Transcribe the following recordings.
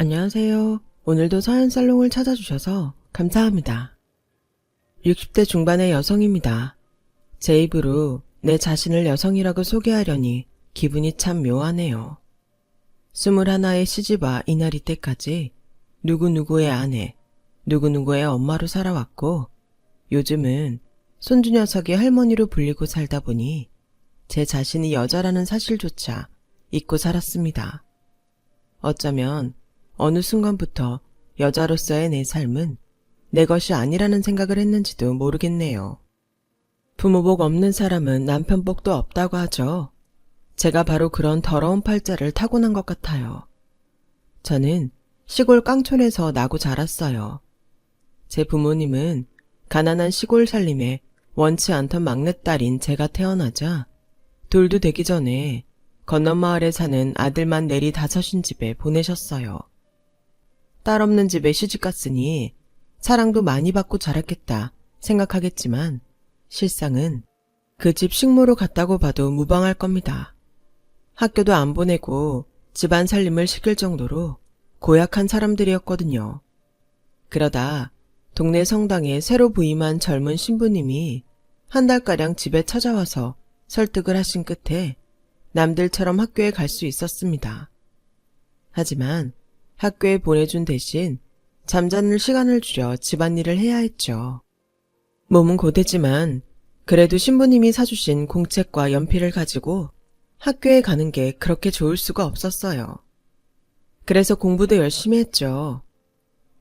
안녕하세요. 오늘도 서현살롱을 찾아주셔서 감사합니다. 60대 중반의 여성입니다. 제 입으로 내 자신을 여성이라고 소개하려니 기분이 참 묘하네요. 21의 시집와 이날 이때까지 누구누구의 아내, 누구누구의 엄마로 살아왔고 요즘은 손주 녀석의 할머니로 불리고 살다 보니 제 자신이 여자라는 사실조차 잊고 살았습니다. 어쩌면 어느 순간부터 여자로서의 내 삶은 내 것이 아니라는 생각을 했는지도 모르겠네요. 부모복 없는 사람은 남편복도 없다고 하죠. 제가 바로 그런 더러운 팔자를 타고난 것 같아요. 저는 시골 깡촌에서 나고 자랐어요. 제 부모님은 가난한 시골 살림에 원치 않던 막내딸인 제가 태어나자 돌도 되기 전에 건너마을에 사는 아들만 내리 다섯인 집에 보내셨어요. 딸 없는 집에 시집갔으니 사랑도 많이 받고 자랐겠다 생각하겠지만 실상은 그 집 식모로 갔다고 봐도 무방할 겁니다. 학교도 안 보내고 집안 살림을 시킬 정도로 고약한 사람들이었거든요. 그러다 동네 성당에 새로 부임한 젊은 신부님이 한 달가량 집에 찾아와서 설득을 하신 끝에 남들처럼 학교에 갈 수 있었습니다. 하지만 학교에 보내준 대신 잠자는 시간을 줄여 집안일을 해야 했죠. 몸은 고되지만 그래도 신부님이 사주신 공책과 연필을 가지고 학교에 가는 게 그렇게 좋을 수가 없었어요. 그래서 공부도 열심히 했죠.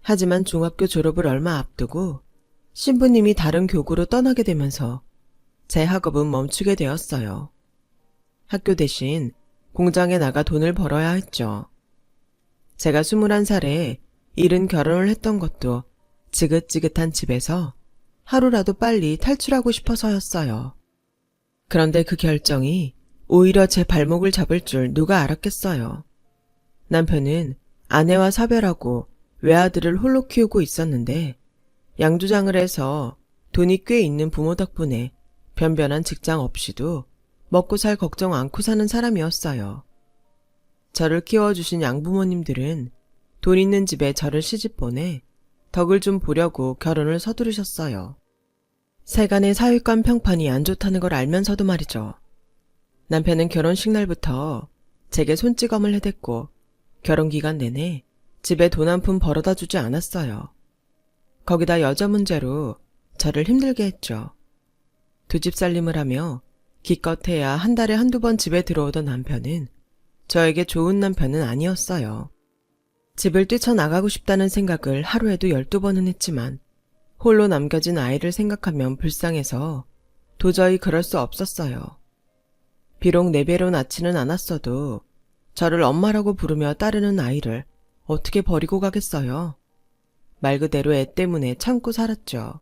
하지만 중학교 졸업을 얼마 앞두고 신부님이 다른 교구로 떠나게 되면서 제 학업은 멈추게 되었어요. 학교 대신 공장에 나가 돈을 벌어야 했죠. 제가 21살에 이른 결혼을 했던 것도 지긋지긋한 집에서 하루라도 빨리 탈출하고 싶어서였어요. 그런데 그 결정이 오히려 제 발목을 잡을 줄 누가 알았겠어요. 남편은 아내와 사별하고 외아들을 홀로 키우고 있었는데 양조장을 해서 돈이 꽤 있는 부모 덕분에 변변한 직장 없이도 먹고 살 걱정 않고 사는 사람이었어요. 저를 키워주신 양부모님들은 돈 있는 집에 저를 시집 보내 덕을 좀 보려고 결혼을 서두르셨어요. 세간의 사윗감 평판이 안 좋다는 걸 알면서도 말이죠. 남편은 결혼식 날부터 제게 손찌검을 해댔고 결혼기간 내내 집에 돈 한 푼 벌어다 주지 않았어요. 거기다 여자 문제로 저를 힘들게 했죠. 두 집 살림을 하며 기껏해야 한 달에 한두 번 집에 들어오던 남편은 저에게 좋은 남편은 아니었어요. 집을 뛰쳐나가고 싶다는 생각을 하루에도 12번은 했지만 홀로 남겨진 아이를 생각하면 불쌍해서 도저히 그럴 수 없었어요. 비록 내 배로 낳지는 않았어도 저를 엄마라고 부르며 따르는 아이를 어떻게 버리고 가겠어요. 말 그대로 애 때문에 참고 살았죠.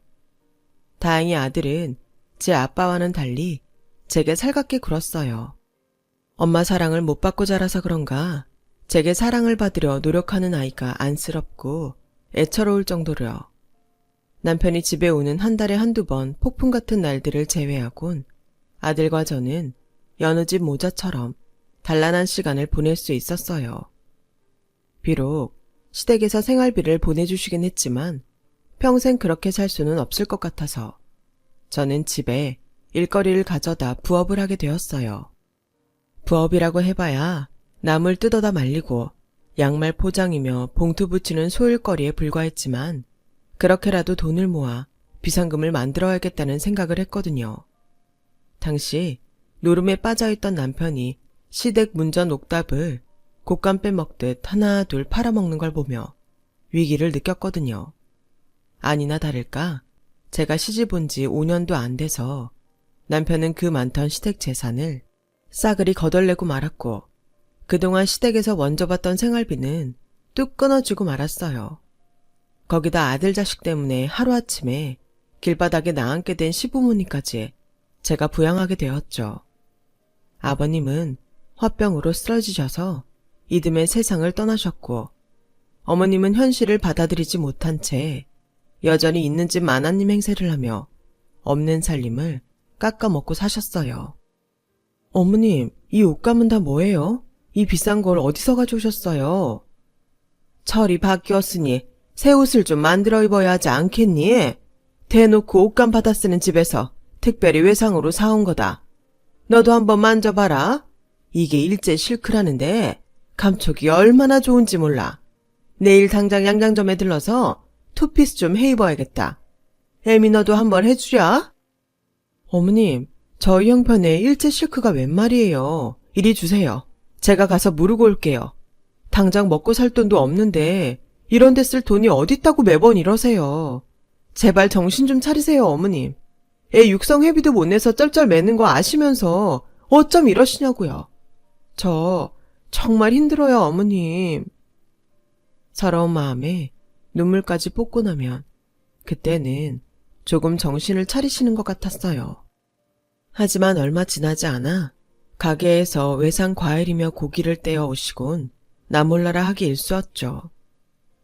다행히 아들은 제 아빠와는 달리 제게 살갑게 굴었어요. 엄마 사랑을 못 받고 자라서 그런가 제게 사랑을 받으려 노력하는 아이가 안쓰럽고 애처로울 정도로요. 남편이 집에 오는 한 달에 한두 번 폭풍 같은 날들을 제외하곤 아들과 저는 여느 집 모자처럼 단란한 시간을 보낼 수 있었어요. 비록 시댁에서 생활비를 보내주시긴 했지만 평생 그렇게 살 수는 없을 것 같아서 저는 집에 일거리를 가져다 부업을 하게 되었어요. 부업이라고 해봐야 나물 뜯어다 말리고 양말 포장이며 봉투 붙이는 소일거리에 불과했지만 그렇게라도 돈을 모아 비상금을 만들어야겠다는 생각을 했거든요. 당시 노름에 빠져있던 남편이 시댁 문전 옥답을 곶감 빼먹듯 하나 둘 팔아먹는 걸 보며 위기를 느꼈거든요. 아니나 다를까 제가 시집 온 지 5년도 안 돼서 남편은 그 많던 시댁 재산을 싸그리 거덜내고 말았고 그동안 시댁에서 먼저 받던 생활비는 뚝 끊어지고 말았어요. 거기다 아들 자식 때문에 하루아침에 길바닥에 나앉게 된 시부모님까지 제가 부양하게 되었죠. 아버님은 화병으로 쓰러지셔서 이듬해 세상을 떠나셨고 어머님은 현실을 받아들이지 못한 채 여전히 있는 집 마나님 행세를 하며 없는 살림을 깎아먹고 사셨어요. 어머님, 이 옷감은 다 뭐예요? 이 비싼 걸 어디서 가져오셨어요? 철이 바뀌었으니 새 옷을 좀 만들어 입어야 하지 않겠니? 대놓고 옷감 받아 쓰는 집에서 특별히 외상으로 사온 거다. 너도 한번 만져봐라. 이게 일제 실크라는데 감촉이 얼마나 좋은지 몰라. 내일 당장 양장점에 들러서 투피스 좀 해 입어야겠다. 애미 너도 한번 해주랴? 어머님, 저희 형편에 일제 실크가 웬 말이에요. 이리 주세요. 제가 가서 무르고 올게요. 당장 먹고 살 돈도 없는데 이런 데 쓸 돈이 어딨다고 매번 이러세요. 제발 정신 좀 차리세요, 어머님. 애 육성 회비도 못 내서 쩔쩔 매는 거 아시면서 어쩜 이러시냐고요. 저 정말 힘들어요, 어머님. 서러운 마음에 눈물까지 쏟고 나면 그때는 조금 정신을 차리시는 것 같았어요. 하지만 얼마 지나지 않아 가게에서 외상 과일이며 고기를 떼어 오시곤 나 몰라라 하기 일쑤였죠.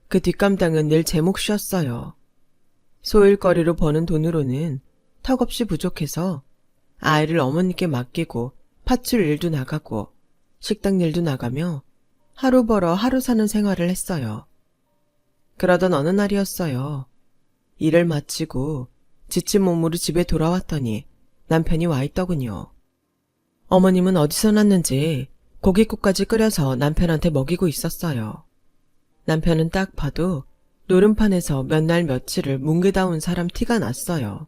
그 뒷감당은 늘 제 몫이었어요. 소일거리로 버는 돈으로는 턱없이 부족해서 아이를 어머니께 맡기고 팥줄 일도 나가고 식당 일도 나가며 하루 벌어 하루 사는 생활을 했어요. 그러던 어느 날이었어요. 일을 마치고 지친 몸으로 집에 돌아왔더니 남편이 와 있더군요. 어머님은 어디서 났는지 고깃국까지 끓여서 남편한테 먹이고 있었어요. 남편은 딱 봐도 노름판에서 몇 날 며칠을 뭉개다 온 사람 티가 났어요.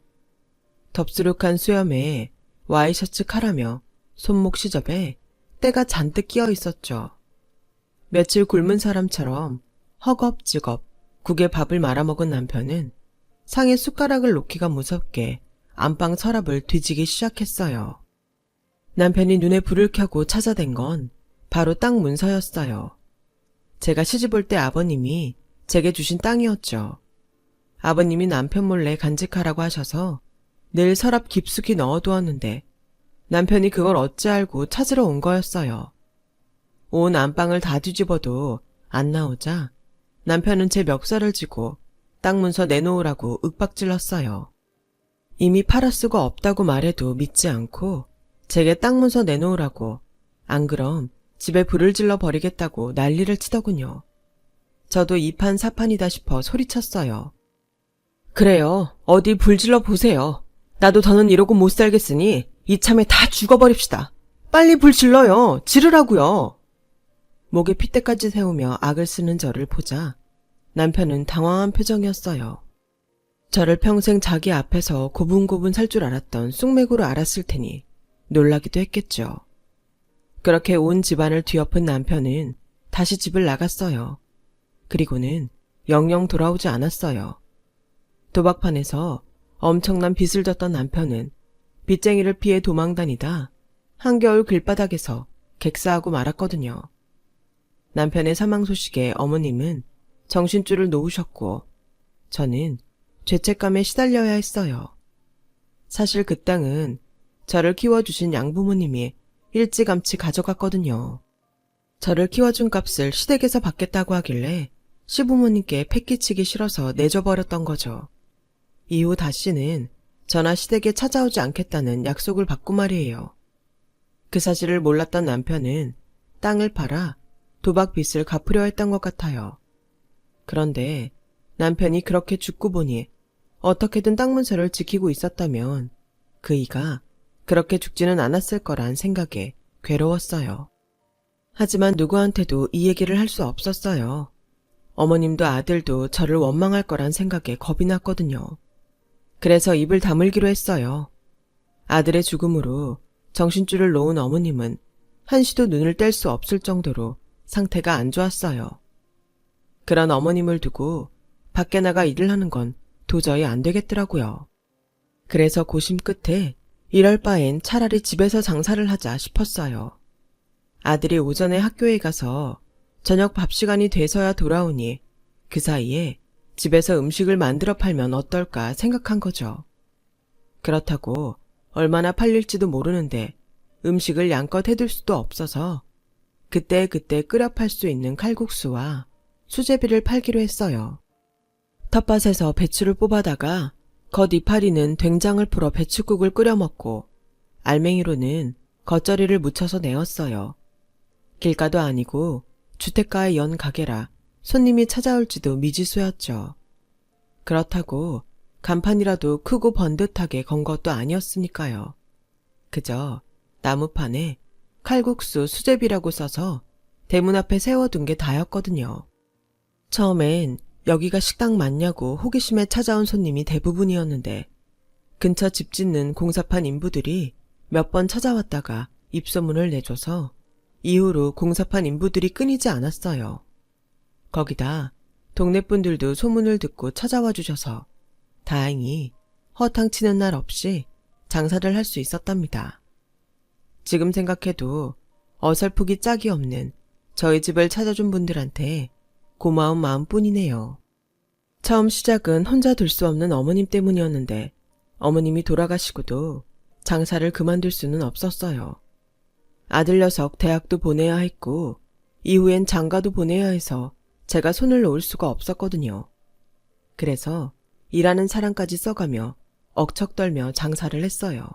덥수룩한 수염에 와이셔츠 칼하며 손목 시접에 때가 잔뜩 끼어 있었죠. 며칠 굶은 사람처럼 허겁지겁 국에 밥을 말아먹은 남편은 상에 숟가락을 놓기가 무섭게 안방 서랍을 뒤지기 시작했어요. 남편이 눈에 불을 켜고 찾아댄 건 바로 땅 문서였어요. 제가 시집올 때 아버님이 제게 주신 땅이었죠. 아버님이 남편 몰래 간직하라고 하셔서 늘 서랍 깊숙이 넣어두었는데 남편이 그걸 어찌 알고 찾으러 온 거였어요. 온 안방을 다 뒤집어도 안 나오자 남편은 제 멱살을 쥐고 땅 문서 내놓으라고 윽박질렀어요. 이미 팔아 쓰고 없다고 말해도 믿지 않고 제게 땅 문서 내놓으라고, 안 그럼 집에 불을 질러 버리겠다고 난리를 치더군요. 저도 이판사판이다 싶어 소리쳤어요. 그래요. 어디 불 질러 보세요. 나도 더는 이러고 못 살겠으니 이참에 다 죽어버립시다. 빨리 불 질러요. 지르라고요. 목에 핏대까지 세우며 악을 쓰는 저를 보자 남편은 당황한 표정이었어요. 저를 평생 자기 앞에서 고분고분 살 줄 알았던 쑥맥으로 알았을 테니 놀라기도 했겠죠. 그렇게 온 집안을 뒤엎은 남편은 다시 집을 나갔어요. 그리고는 영영 돌아오지 않았어요. 도박판에서 엄청난 빚을 졌던 남편은 빚쟁이를 피해 도망다니다 한겨울 길바닥에서 객사하고 말았거든요. 남편의 사망 소식에 어머님은 정신줄을 놓으셨고 저는 죄책감에 시달려야 했어요. 사실 그 땅은 저를 키워주신 양부모님이 일찌감치 가져갔거든요. 저를 키워준 값을 시댁에서 받겠다고 하길래 시부모님께 패기치기 싫어서 내줘버렸던 거죠. 이후 다시는 저나 시댁에 찾아오지 않겠다는 약속을 받고 말이에요. 그 사실을 몰랐던 남편은 땅을 팔아 도박 빚을 갚으려 했던 것 같아요. 그런데 남편이 그렇게 죽고 보니 어떻게든 땅 문서를 지키고 있었다면 그 이가 그렇게 죽지는 않았을 거란 생각에 괴로웠어요. 하지만 누구한테도 이 얘기를 할 수 없었어요. 어머님도 아들도 저를 원망할 거란 생각에 겁이 났거든요. 그래서 입을 다물기로 했어요. 아들의 죽음으로 정신줄을 놓은 어머님은 한시도 눈을 뗄 수 없을 정도로 상태가 안 좋았어요. 그런 어머님을 두고 밖에 나가 일을 하는 건 도저히 안 되겠더라고요. 그래서 고심 끝에 이럴 바엔 차라리 집에서 장사를 하자 싶었어요. 아들이 오전에 학교에 가서 저녁 밥 시간이 돼서야 돌아오니 그 사이에 집에서 음식을 만들어 팔면 어떨까 생각한 거죠. 그렇다고 얼마나 팔릴지도 모르는데 음식을 양껏 해둘 수도 없어서 그때그때 끓여 팔 수 있는 칼국수와 수제비를 팔기로 했어요. 텃밭에서 배추를 뽑아다가 겉 이파리는 된장을 풀어 배추국을 끓여 먹고 알맹이로는 겉절이를 묻혀서 내었어요. 길가도 아니고 주택가의 연 가게라 손님이 찾아올지도 미지수였죠. 그렇다고 간판이라도 크고 번듯하게 건 것도 아니었으니까요. 그저 나무판에 칼국수 수제비라고 써서 대문 앞에 세워둔 게 다였거든요. 처음엔 여기가 식당 맞냐고 호기심에 찾아온 손님이 대부분이었는데 근처 집 짓는 공사판 인부들이 몇 번 찾아왔다가 입소문을 내줘서 이후로 공사판 인부들이 끊이지 않았어요. 거기다 동네 분들도 소문을 듣고 찾아와 주셔서 다행히 허탕치는 날 없이 장사를 할 수 있었답니다. 지금 생각해도 어설프기 짝이 없는 저희 집을 찾아준 분들한테 고마운 마음뿐이네요. 처음 시작은 혼자 둘 수 없는 어머님 때문이었는데 어머님이 돌아가시고도 장사를 그만둘 수는 없었어요. 아들 녀석 대학도 보내야 했고 이후엔 장가도 보내야 해서 제가 손을 놓을 수가 없었거든요. 그래서 일하는 사람까지 써가며 억척떨며 장사를 했어요.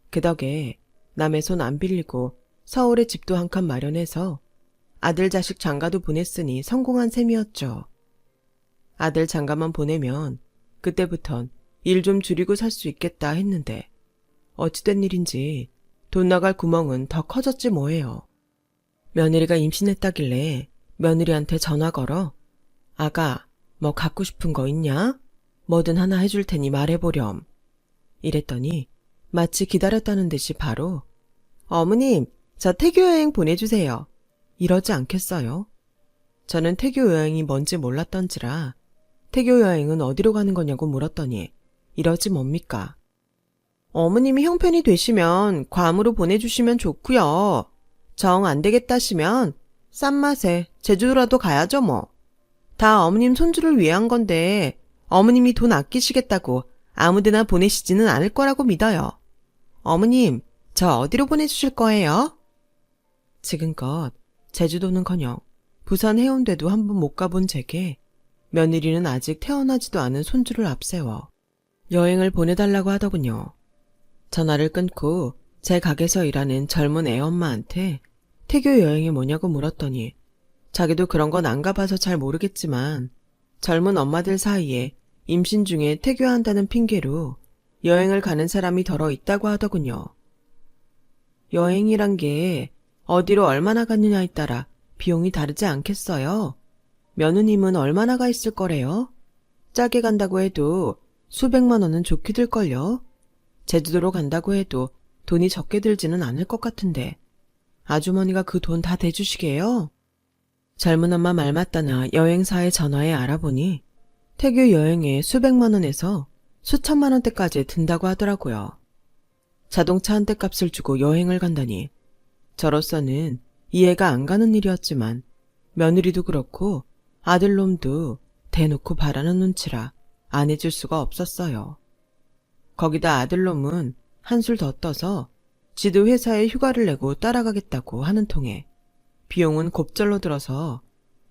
그 덕에 남의 손 안 빌리고 서울에 집도 한 칸 마련해서 아들 자식 장가도 보냈으니 성공한 셈이었죠. 아들 장가만 보내면 그때부턴 일 좀 줄이고 살 수 있겠다 했는데 어찌된 일인지 돈 나갈 구멍은 더 커졌지 뭐예요. 며느리가 임신했다길래 며느리한테 전화 걸어 아가 뭐 갖고 싶은 거 있냐? 뭐든 하나 해줄 테니 말해보렴. 이랬더니 마치 기다렸다는 듯이 바로 어머님 저 태교 여행 보내주세요. 이러지 않겠어요? 저는 태교 여행이 뭔지 몰랐던지라 태교 여행은 어디로 가는 거냐고 물었더니 이러지 뭡니까? 어머님이 형편이 되시면 괌으로 보내주시면 좋고요. 정 안 되겠다시면 싼 맛에 제주도라도 가야죠 뭐. 다 어머님 손주를 위한 건데 어머님이 돈 아끼시겠다고 아무데나 보내시지는 않을 거라고 믿어요. 어머님, 저 어디로 보내주실 거예요? 지금껏 제주도는커녕 부산 해운대도 한 번 못 가본 제게 며느리는 아직 태어나지도 않은 손주를 앞세워 여행을 보내달라고 하더군요. 전화를 끊고 제 가게에서 일하는 젊은 애엄마한테 태교 여행이 뭐냐고 물었더니 자기도 그런 건 안 가봐서 잘 모르겠지만 젊은 엄마들 사이에 임신 중에 태교한다는 핑계로 여행을 가는 사람이 더러 있다고 하더군요. 여행이란 게 어디로 얼마나 갔느냐에 따라 비용이 다르지 않겠어요? 며느님은 얼마나 가 있을 거래요? 짜게 간다고 해도 수백만 원은 좋게 들걸요? 제주도로 간다고 해도 돈이 적게 들지는 않을 것 같은데 아주머니가 그 돈 다 대주시게요? 젊은 엄마 말 맞다나 여행사에 전화해 알아보니 태교 여행에 수백만 원에서 수천만 원대까지 든다고 하더라고요. 자동차 한 대 값을 주고 여행을 간다니 저로서는 이해가 안 가는 일이었지만 며느리도 그렇고 아들놈도 대놓고 바라는 눈치라 안 해줄 수가 없었어요. 거기다 아들놈은 한술 더 떠서 지도 회사에 휴가를 내고 따라가겠다고 하는 통에 비용은 곱절로 들어서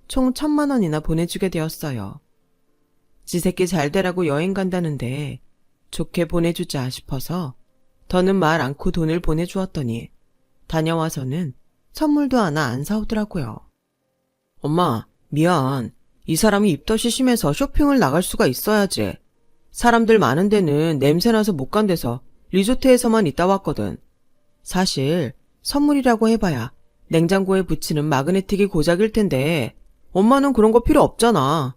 총 1,000만 원이나 보내주게 되었어요. 지 새끼 잘 되라고 여행 간다는데 좋게 보내주자 싶어서 더는 말 않고 돈을 보내주었더니 다녀와서는 선물도 하나 안 사오더라고요. 엄마, 미안. 이 사람이 입덧이 심해서 쇼핑을 나갈 수가 있어야지. 사람들 많은 데는 냄새나서 못 간대서 리조트에서만 있다 왔거든. 사실 선물이라고 해봐야 냉장고에 붙이는 마그네틱이 고작일 텐데 엄마는 그런 거 필요 없잖아.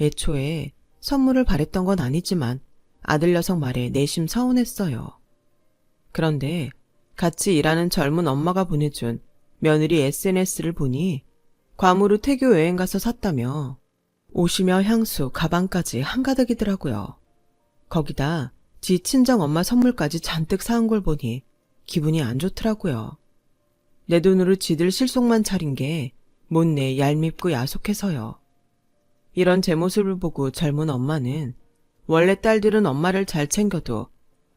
애초에 선물을 바랬던 건 아니지만 아들 녀석 말에 내심 서운했어요. 그런데 같이 일하는 젊은 엄마가 보내준 며느리 SNS를 보니 괌으로 태교 여행 가서 샀다며 옷이며 향수, 가방까지 한가득이더라고요. 거기다 지 친정 엄마 선물까지 잔뜩 사온 걸 보니 기분이 안 좋더라고요. 내 돈으로 지들 실속만 차린 게 못내 얄밉고 야속해서요. 이런 제 모습을 보고 젊은 엄마는 원래 딸들은 엄마를 잘 챙겨도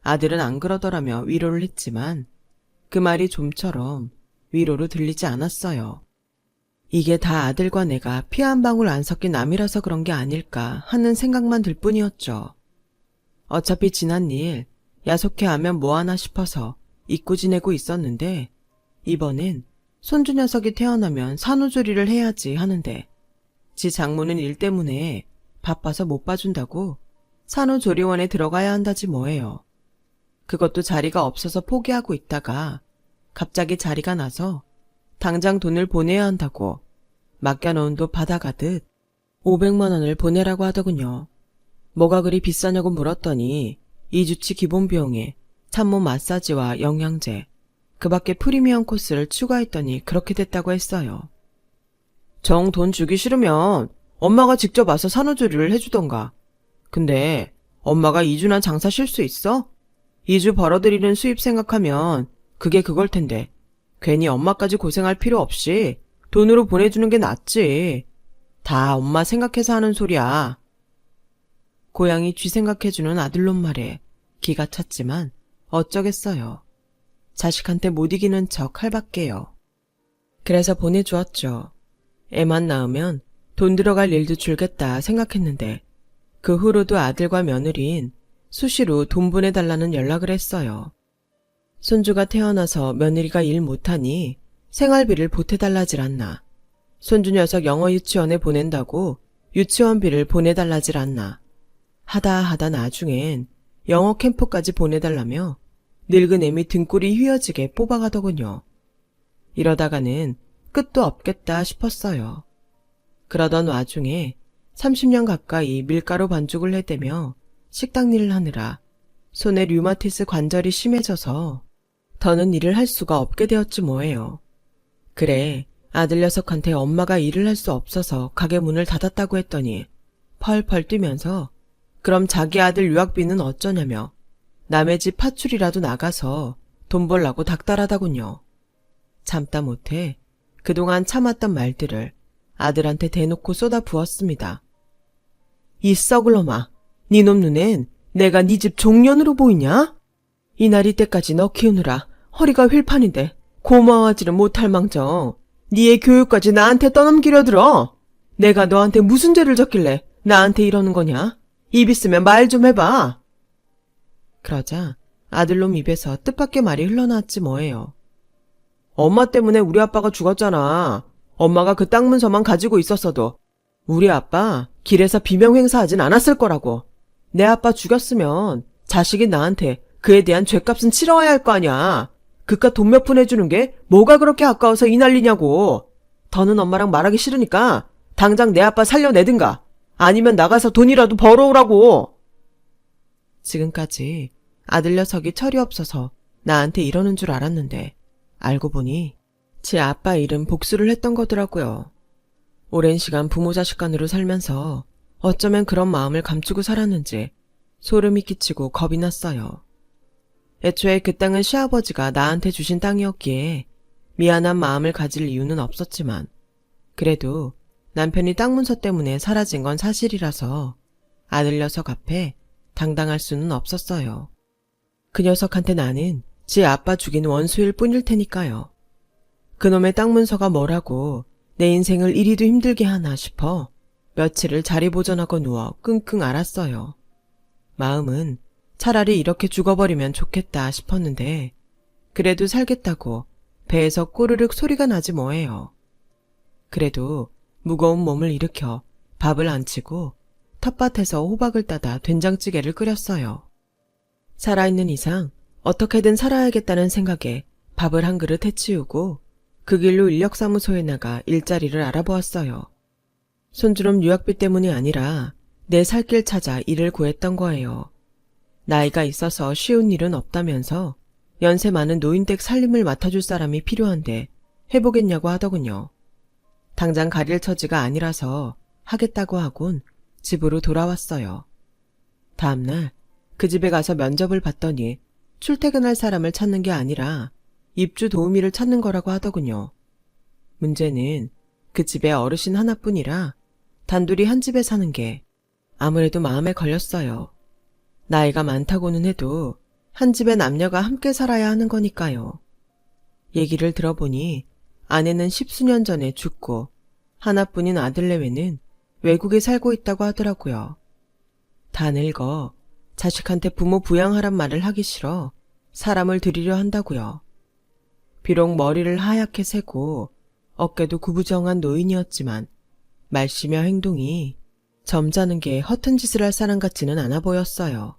아들은 안 그러더라며 위로를 했지만 그 말이 좀처럼 위로로 들리지 않았어요. 이게 다 아들과 내가 피 한 방울 안 섞인 남이라서 그런 게 아닐까 하는 생각만 들 뿐이었죠. 어차피 지난 일 야속해하면 뭐하나 싶어서 잊고 지내고 있었는데 이번엔 손주 녀석이 태어나면 산후조리를 해야지 하는데 지 장모는 일 때문에 바빠서 못 봐준다고 산후조리원에 들어가야 한다지 뭐예요. 그것도 자리가 없어서 포기하고 있다가 갑자기 자리가 나서 당장 돈을 보내야 한다고 맡겨놓은 돈 받아가듯 500만 원을 보내라고 하더군요. 뭐가 그리 비싸냐고 물었더니 2주치 기본 비용에 산모 마사지와 영양제, 그 밖에 프리미엄 코스를 추가했더니 그렇게 됐다고 했어요. 정 돈 주기 싫으면 엄마가 직접 와서 산후조리를 해주던가. 근데 엄마가 2주나 장사 쉴 수 있어? 2주 벌어들이는 수입 생각하면 그게 그걸 텐데 괜히 엄마까지 고생할 필요 없이 돈으로 보내주는 게 낫지. 다 엄마 생각해서 하는 소리야. 고양이 쥐 생각해주는 아들놈 말에 기가 찼지만 어쩌겠어요. 자식한테 못 이기는 척 할밖에요. 그래서 보내주었죠. 애만 낳으면 돈 들어갈 일도 줄겠다 생각했는데 그 후로도 아들과 며느리인 수시로 돈 보내달라는 연락을 했어요. 손주가 태어나서 며느리가 일 못하니 생활비를 보태달라질 않나. 손주 녀석 영어 유치원에 보낸다고 유치원비를 보내달라질 않나. 하다 나중엔 영어 캠프까지 보내달라며 늙은 애미 등골이 휘어지게 뽑아가더군요. 이러다가는 끝도 없겠다 싶었어요. 그러던 와중에 30년 가까이 밀가루 반죽을 해대며 식당 일을 하느라 손에 류마티스 관절이 심해져서 더는 일을 할 수가 없게 되었지 뭐예요. 그래, 아들 녀석한테 엄마가 일을 할 수 없어서 가게 문을 닫았다고 했더니 펄펄 뛰면서 그럼 자기 아들 유학비는 어쩌냐며 남의 집 파출이라도 나가서 돈 벌라고 닥달하다군요. 참다 못해 그동안 참았던 말들을 아들한테 대놓고 쏟아 부었습니다. 이 썩을 놈아, 니놈 눈엔 내가 네 집 종년으로 보이냐? 이날이 때까지 너 키우느라 허리가 휠판인데 고마워하지를 못할 망정 니의 교육까지 나한테 떠넘기려 들어. 내가 너한테 무슨 죄를 졌길래 나한테 이러는 거냐? 입 있으면 말 좀 해봐. 그러자 아들놈 입에서 뜻밖의 말이 흘러나왔지 뭐예요. 엄마 때문에 우리 아빠가 죽었잖아. 엄마가 그 땅 문서만 가지고 있었어도 우리 아빠 길에서 비명 행사하진 않았을 거라고. 내 아빠 죽였으면 자식이 나한테 그에 대한 죗값은 치러야 할 거 아니야. 그깟 돈 몇 푼 해주는 게 뭐가 그렇게 아까워서 이 난리냐고. 더는 엄마랑 말하기 싫으니까 당장 내 아빠 살려내든가 아니면 나가서 돈이라도 벌어오라고. 지금까지 아들 녀석이 철이 없어서 나한테 이러는 줄 알았는데 알고 보니 제 아빠 일은 복수를 했던 거더라고요. 오랜 시간 부모 자식 간으로 살면서 어쩌면 그런 마음을 감추고 살았는지 소름이 끼치고 겁이 났어요. 애초에 그 땅은 시아버지가 나한테 주신 땅이었기에 미안한 마음을 가질 이유는 없었지만 그래도 남편이 땅 문서 때문에 사라진 건 사실이라서 아들 녀석 앞에 당당할 수는 없었어요. 그 녀석한테 나는 지 아빠 죽인 원수일 뿐일 테니까요. 그놈의 땅 문서가 뭐라고 내 인생을 이리도 힘들게 하나 싶어 며칠을 자리 보전하고 누워 끙끙 앓았어요. 마음은 차라리 이렇게 죽어버리면 좋겠다 싶었는데 그래도 살겠다고 배에서 꼬르륵 소리가 나지 뭐예요. 그래도 무거운 몸을 일으켜 밥을 안 치고 텃밭에서 호박을 따다 된장찌개를 끓였어요. 살아있는 이상 어떻게든 살아야겠다는 생각에 밥을 한 그릇 해치우고 그 길로 인력사무소에 나가 일자리를 알아보았어요. 손주름 유학비 때문이 아니라 내 살 길 찾아 일을 구했던 거예요. 나이가 있어서 쉬운 일은 없다면서 연세 많은 노인댁 살림을 맡아줄 사람이 필요한데 해보겠냐고 하더군요. 당장 가릴 처지가 아니라서 하겠다고 하곤 집으로 돌아왔어요. 다음날 그 집에 가서 면접을 봤더니 출퇴근할 사람을 찾는 게 아니라 입주 도우미를 찾는 거라고 하더군요. 문제는 그 집에 어르신 하나뿐이라 단둘이 한 집에 사는 게 아무래도 마음에 걸렸어요. 나이가 많다고는 해도 한 집에 남녀가 함께 살아야 하는 거니까요. 얘기를 들어보니 아내는 10수년 전에 죽고 하나뿐인 아들 내외는 외국에 살고 있다고 하더라고요. 다 늙어 자식한테 부모 부양하란 말을 하기 싫어 사람을 들이려 한다고요. 비록 머리를 하얗게 세고 어깨도 구부정한 노인이었지만 말씨며 행동이 점잖은 게 허튼 짓을 할 사람 같지는 않아 보였어요.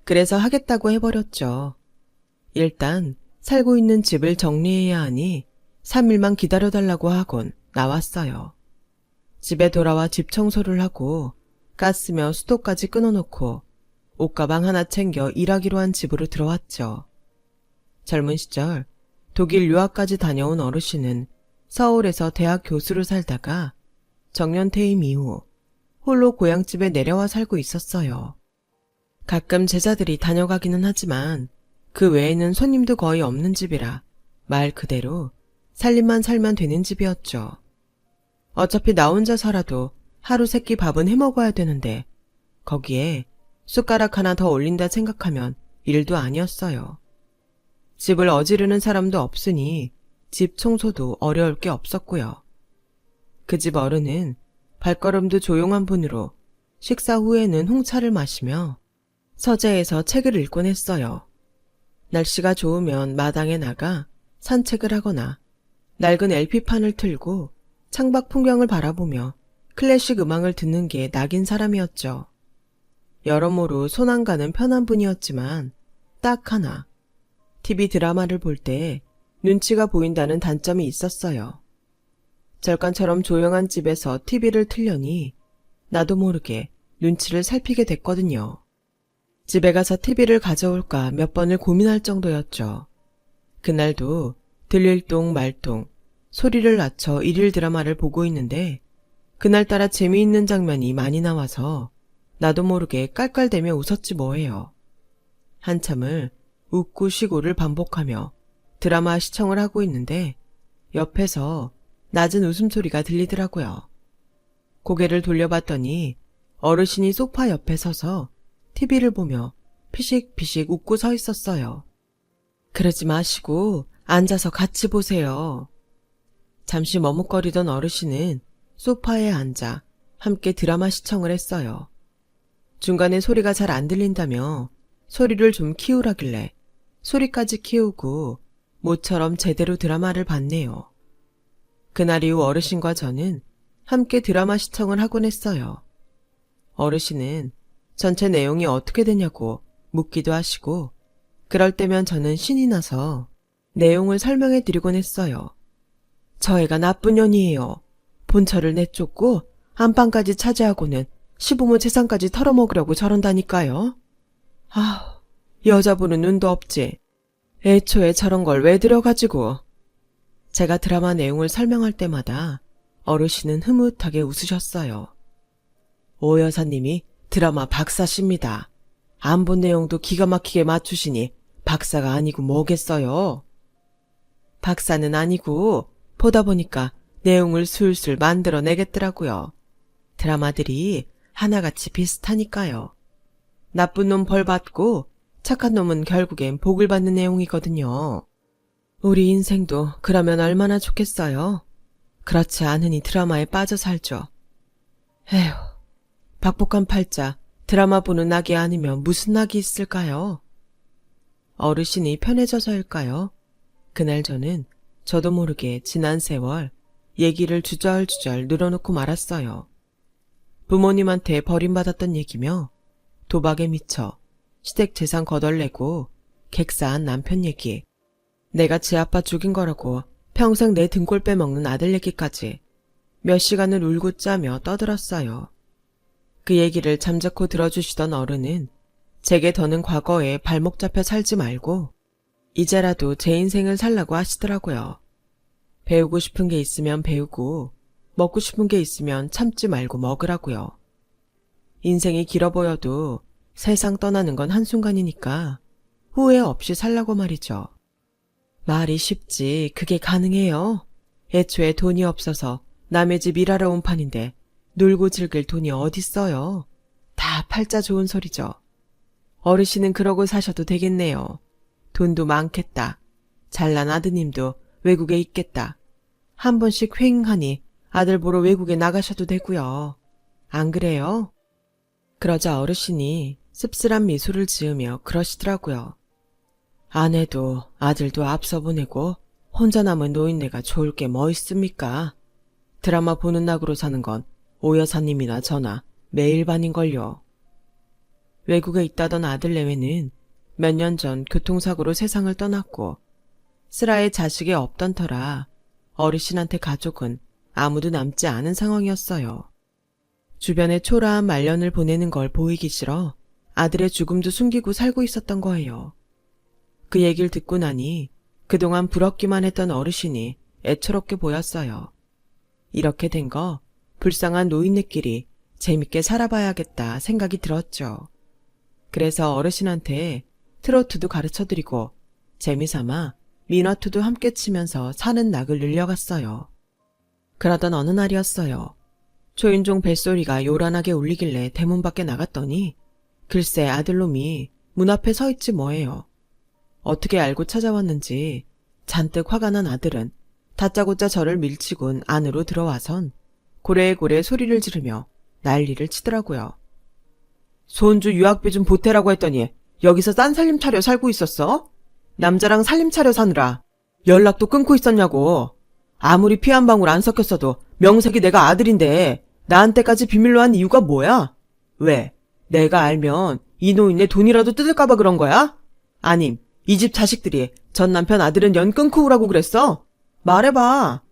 그래서 하겠다고 해버렸죠. 일단 살고 있는 집을 정리해야 하니 3일만 기다려달라고 하곤 나왔어요. 집에 돌아와 집 청소를 하고 가스며 수도까지 끊어놓고 옷가방 하나 챙겨 일하기로 한 집으로 들어왔죠. 젊은 시절 독일 유학까지 다녀온 어르신은 서울에서 대학 교수로 살다가 정년 퇴임 이후 홀로 고향집에 내려와 살고 있었어요. 가끔 제자들이 다녀가기는 하지만 그 외에는 손님도 거의 없는 집이라 말 그대로 살림만 살면 되는 집이었죠. 어차피 나 혼자 살아도 하루 세끼 밥은 해먹어야 되는데 거기에 숟가락 하나 더 올린다 생각하면 일도 아니었어요. 집을 어지르는 사람도 없으니 집 청소도 어려울 게 없었고요. 그 집 어른은 발걸음도 조용한 분으로 식사 후에는 홍차를 마시며 서재에서 책을 읽곤 했어요. 날씨가 좋으면 마당에 나가 산책을 하거나 낡은 LP판을 틀고 창밖 풍경을 바라보며 클래식 음악을 듣는 게 낙인 사람이었죠. 여러모로 손 안 가는 편한 분이었지만 딱 하나 TV 드라마를 볼 때 눈치가 보인다는 단점이 있었어요. 절간처럼 조용한 집에서 TV를 틀려니 나도 모르게 눈치를 살피게 됐거든요. 집에 가서 TV를 가져올까 몇 번을 고민할 정도였죠. 그날도 들릴동 말동 소리를 낮춰 일일 드라마를 보고 있는데 그날따라 재미있는 장면이 많이 나와서 나도 모르게 깔깔대며 웃었지 뭐예요. 한참을 웃고 쉬고를 반복하며 드라마 시청을 하고 있는데 옆에서 낮은 웃음소리가 들리더라고요. 고개를 돌려봤더니 어르신이 소파 옆에 서서 TV를 보며 피식피식 웃고 서 있었어요. 그러지 마시고 앉아서 같이 보세요. 잠시 머뭇거리던 어르신은 소파에 앉아 함께 드라마 시청을 했어요. 중간에 소리가 잘 안 들린다며 소리를 좀 키우라길래 소리까지 키우고 모처럼 제대로 드라마를 봤네요. 그날 이후 어르신과 저는 함께 드라마 시청을 하곤 했어요. 어르신은 전체 내용이 어떻게 되냐고 묻기도 하시고 그럴 때면 저는 신이 나서 내용을 설명해 드리곤 했어요. 저 애가 나쁜 년이에요. 본처를 내쫓고 안방까지 차지하고는 시부모 재산까지 털어먹으려고 저런다니까요. 아, 여자분은 눈도 없지. 애초에 저런 걸 왜 들여가지고. 제가 드라마 내용을 설명할 때마다 어르신은 흐뭇하게 웃으셨어요. 오 여사님이 드라마 박사십니다. 안 본 내용도 기가 막히게 맞추시니 박사가 아니고 뭐겠어요. 박사는 아니고 보다 보니까 내용을 술술 만들어내겠더라고요. 드라마들이 하나같이 비슷하니까요. 나쁜 놈 벌 받고 착한 놈은 결국엔 복을 받는 내용이거든요. 우리 인생도 그러면 얼마나 좋겠어요. 그렇지 않으니 드라마에 빠져 살죠. 에휴, 박복한 팔자 드라마 보는 낙이 아니면 무슨 낙이 있을까요? 어르신이 편해져서일까요? 그날 저도 모르게 지난 세월 얘기를 주절주절 늘어놓고 말았어요. 부모님한테 버림받았던 얘기며 도박에 미쳐 시댁 재산 거덜내고 객사한 남편 얘기, 내가 지 아빠 죽인 거라고 평생 내 등골 빼먹는 아들 얘기까지 몇 시간을 울고 짜며 떠들었어요. 그 얘기를 잠자코 들어주시던 어른은 제게 더는 과거에 발목 잡혀 살지 말고 이제라도 제 인생을 살라고 하시더라고요. 배우고 싶은 게 있으면 배우고 먹고 싶은 게 있으면 참지 말고 먹으라고요. 인생이 길어 보여도 세상 떠나는 건 한순간이니까 후회 없이 살라고 말이죠. 말이 쉽지 그게 가능해요? 애초에 돈이 없어서 남의 집 일하러 온 판인데 놀고 즐길 돈이 어딨어요? 다 팔자 좋은 소리죠. 어르신은 그러고 사셔도 되겠네요. 돈도 많겠다. 잘난 아드님도 외국에 있겠다. 한 번씩 휑하니 아들 보러 외국에 나가셔도 되고요. 안 그래요? 그러자 어르신이 씁쓸한 미소를 지으며 그러시더라고요. 아내도 아들도 앞서 보내고 혼자 남은 노인네가 좋을 게 뭐 있습니까? 드라마 보는 낙으로 사는 건 오 여사님이나 저나 매일 반인걸요. 외국에 있다던 아들 내외는 몇 년 전 교통사고로 세상을 떠났고 슬아의 자식이 없던 터라 어르신한테 가족은 아무도 남지 않은 상황이었어요. 주변에 초라한 말년을 보내는 걸 보이기 싫어 아들의 죽음도 숨기고 살고 있었던 거예요. 그 얘기를 듣고 나니 그동안 부럽기만 했던 어르신이 애처롭게 보였어요. 이렇게 된 거 불쌍한 노인네끼리 재밌게 살아봐야겠다 생각이 들었죠. 그래서 어르신한테 트로트도 가르쳐드리고 재미삼아 민화투도 함께 치면서 사는 낙을 늘려갔어요. 그러던 어느 날이었어요. 초인종 벨소리가 요란하게 울리길래 대문 밖에 나갔더니 글쎄 아들놈이 문 앞에 서 있지 뭐예요. 어떻게 알고 찾아왔는지 잔뜩 화가 난 아들은 다짜고짜 저를 밀치곤 안으로 들어와선 고래고래 소리를 지르며 난리를 치더라고요. 손주 유학비 좀 보태라고 했더니 여기서 딴 살림 차려 살고 있었어? 남자랑 살림 차려 사느라 연락도 끊고 있었냐고. 아무리 피 한 방울 안 섞였어도 명색이 내가 아들인데 나한테까지 비밀로 한 이유가 뭐야? 왜? 내가 알면 이 노인네 돈이라도 뜯을까봐 그런 거야? 아님 이 집 자식들이 전 남편 아들은 연 끊고 오라고 그랬어? 말해봐.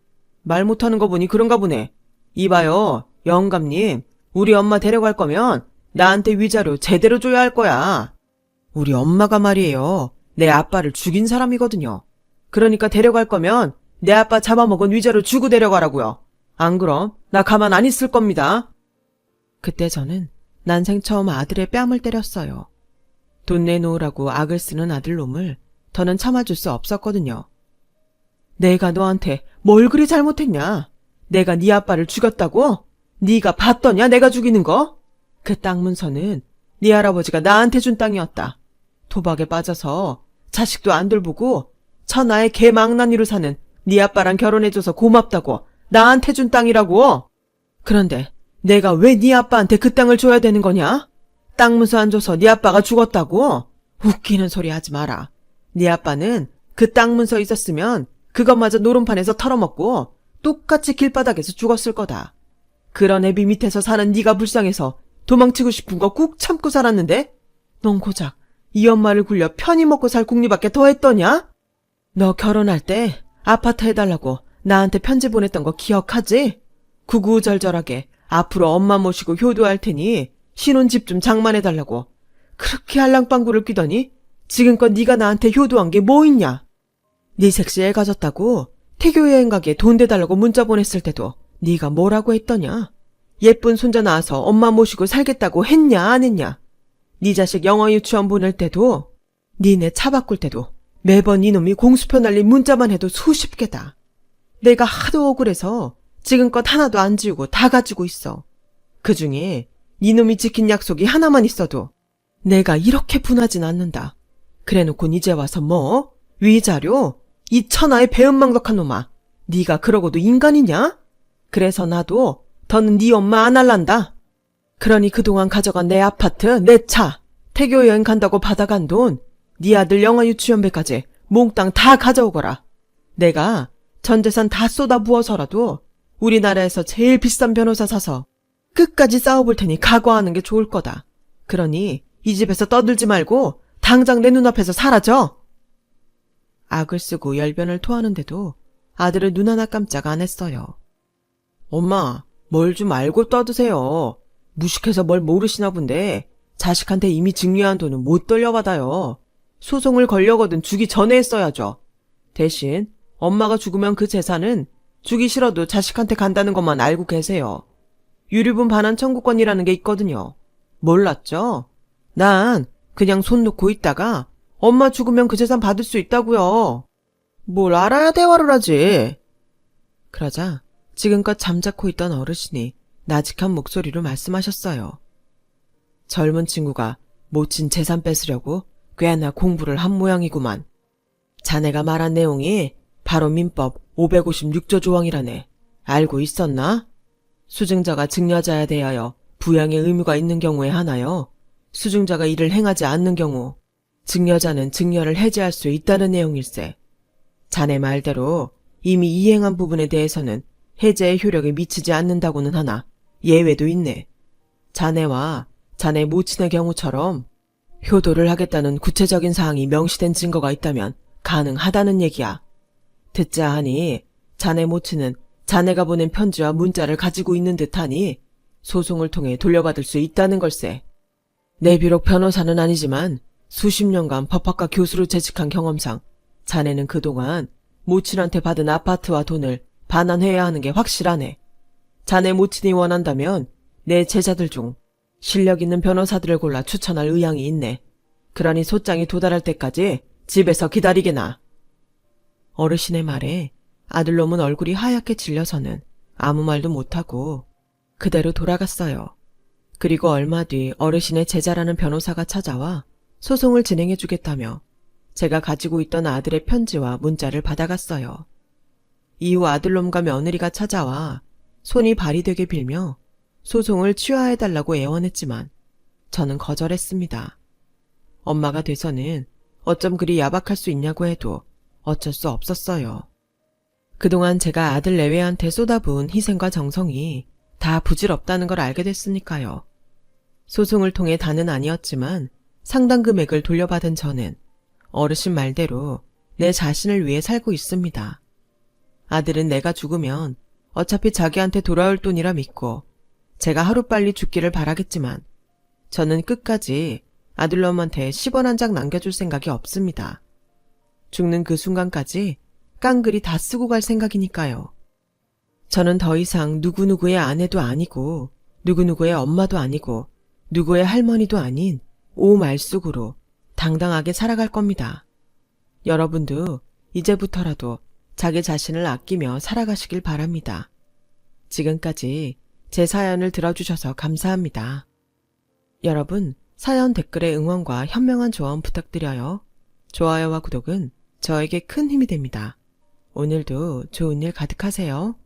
말 못하는 거 보니 그런가 보네. 이봐요, 영감님. 우리 엄마 데려갈 거면 나한테 위자료 제대로 줘야 할 거야. 우리 엄마가 말이에요. 내 아빠를 죽인 사람이거든요. 그러니까 데려갈 거면 내 아빠 잡아먹은 위자료 주고 데려가라고요. 안 그럼 나 가만 안 있을 겁니다. 그때 저는 난생 처음 아들의 뺨을 때렸어요. 돈 내놓으라고 악을 쓰는 아들놈을 더는 참아줄 수 없었거든요. 내가 너한테 뭘 그리 잘못했냐? 내가 네 아빠를 죽였다고? 네가 봤더냐 내가 죽이는 거? 그 땅 문서는 네 할아버지가 나한테 준 땅이었다. 도박에 빠져서 자식도 안 돌보고 천하의 개망나니로 사는 네 아빠랑 결혼해줘서 고맙다고 나한테 준 땅이라고. 그런데 내가 왜 네 아빠한테 그 땅을 줘야 되는 거냐? 땅 문서 안 줘서 네 아빠가 죽었다고? 웃기는 소리 하지 마라. 네 아빠는 그 땅 문서 있었으면 그것마저 노름판에서 털어먹고 똑같이 길바닥에서 죽었을 거다. 그런 애비 밑에서 사는 네가 불쌍해서 도망치고 싶은 거 꾹 참고 살았는데 넌 고작 이 엄마를 굴려 편히 먹고 살 궁리밖에 더 했더냐? 너 결혼할 때 아파트 해달라고 나한테 편지 보냈던 거 기억하지? 구구절절하게 앞으로 엄마 모시고 효도할 테니 신혼집 좀 장만해달라고 그렇게 알랑방구를 끼더니 지금껏 네가 나한테 효도한 게 뭐 있냐? 네 섹시 애 가졌다고 태교 여행 가게 돈 대달라고 문자 보냈을 때도 네가 뭐라고 했더냐? 예쁜 손자 낳아서 엄마 모시고 살겠다고 했냐 안 했냐? 네 자식 영어 유치원 보낼 때도 니네 차 바꿀 때도 매번 이놈이 공수표 날린 문자만 해도 수십 개다. 내가 하도 억울해서 지금껏 하나도 안 지우고 다 가지고 있어. 그중에 이놈이 지킨 약속이 하나만 있어도 내가 이렇게 분하진 않는다. 그래놓고 이제 와서 뭐? 위자료? 이 천하의 배은망덕한 놈아. 네가 그러고도 인간이냐? 그래서 나도 더는 네 엄마 안 할란다. 그러니 그동안 가져간 내 아파트, 내 차, 태교 여행 간다고 받아간 돈, 네 아들 영어 유치원비까지 몽땅 다 가져오거라. 내가 전 재산 다 쏟아부어서라도 우리나라에서 제일 비싼 변호사 사서 끝까지 싸워볼 테니 각오하는 게 좋을 거다. 그러니 이 집에서 떠들지 말고 당장 내 눈앞에서 사라져. 악을 쓰고 열변을 토하는데도 아들은 눈 하나 깜짝 안 했어요. 엄마, 뭘 좀 알고 떠드세요. 무식해서 뭘 모르시나 본데 자식한테 이미 증여한 돈은 못 돌려받아요. 소송을 걸려거든 주기 전에 했어야죠. 대신 엄마가 죽으면 그 재산은 주기 싫어도 자식한테 간다는 것만 알고 계세요. 유류분 반환 청구권이라는 게 있거든요. 몰랐죠? 난 그냥 손 놓고 있다가 엄마 죽으면 그 재산 받을 수 있다고요. 뭘 알아야 대화를 하지. 그러자 지금껏 잠자코 있던 어르신이 나직한 목소리로 말씀하셨어요. 젊은 친구가 모친 재산 뺏으려고 꽤나 공부를 한 모양이구만. 자네가 말한 내용이 바로 민법 556조 조항이라네. 알고 있었나? 수증자가 증여자에 대하여 부양의 의무가 있는 경우에 하나요. 수증자가 이를 행하지 않는 경우 증여자는 증여를 해지할 수 있다는 내용일세. 자네 말대로 이미 이행한 부분에 대해서는 해제의 효력에 미치지 않는다고는 하나 예외도 있네. 자네와 자네 모친의 경우처럼 효도를 하겠다는 구체적인 사항이 명시된 증거가 있다면 가능하다는 얘기야. 듣자 하니 자네 모친은 자네가 보낸 편지와 문자를 가지고 있는 듯하니 소송을 통해 돌려받을 수 있다는 걸세. 내 비록 변호사는 아니지만 수십 년간 법학과 교수로 재직한 경험상 자네는 그동안 모친한테 받은 아파트와 돈을 반환해야 하는 게 확실하네. 자네 모친이 원한다면 내 제자들 중 실력 있는 변호사들을 골라 추천할 의향이 있네. 그러니 소장이 도달할 때까지 집에서 기다리게나. 어르신의 말에 아들놈은 얼굴이 하얗게 질려서는 아무 말도 못하고 그대로 돌아갔어요. 그리고 얼마 뒤 어르신의 제자라는 변호사가 찾아와 소송을 진행해주겠다며 제가 가지고 있던 아들의 편지와 문자를 받아갔어요. 이후 아들놈과 며느리가 찾아와 손이 발이 되게 빌며 소송을 취하해달라고 애원했지만 저는 거절했습니다. 엄마가 돼서는 어쩜 그리 야박할 수 있냐고 해도 어쩔 수 없었어요. 그동안 제가 아들 내외한테 쏟아부은 희생과 정성이 다 부질없다는 걸 알게 됐으니까요. 소송을 통해 다는 아니었지만 상당 금액을 돌려받은 저는 어르신 말대로 내 자신을 위해 살고 있습니다. 아들은 내가 죽으면 어차피 자기한테 돌아올 돈이라 믿고 제가 하루빨리 죽기를 바라겠지만 저는 끝까지 아들놈한테 10원 한 장 남겨줄 생각이 없습니다. 죽는 그 순간까지 깡그리 다 쓰고 갈 생각이니까요. 저는 더 이상 누구누구의 아내도 아니고 누구누구의 엄마도 아니고 누구의 할머니도 아닌 오말쑥으로 당당하게 살아갈 겁니다. 여러분도 이제부터라도 자기 자신을 아끼며 살아가시길 바랍니다. 지금까지 제 사연을 들어주셔서 감사합니다. 여러분, 사연 댓글에 응원과 현명한 조언 부탁드려요. 좋아요와 구독은 저에게 큰 힘이 됩니다. 오늘도 좋은 일 가득하세요.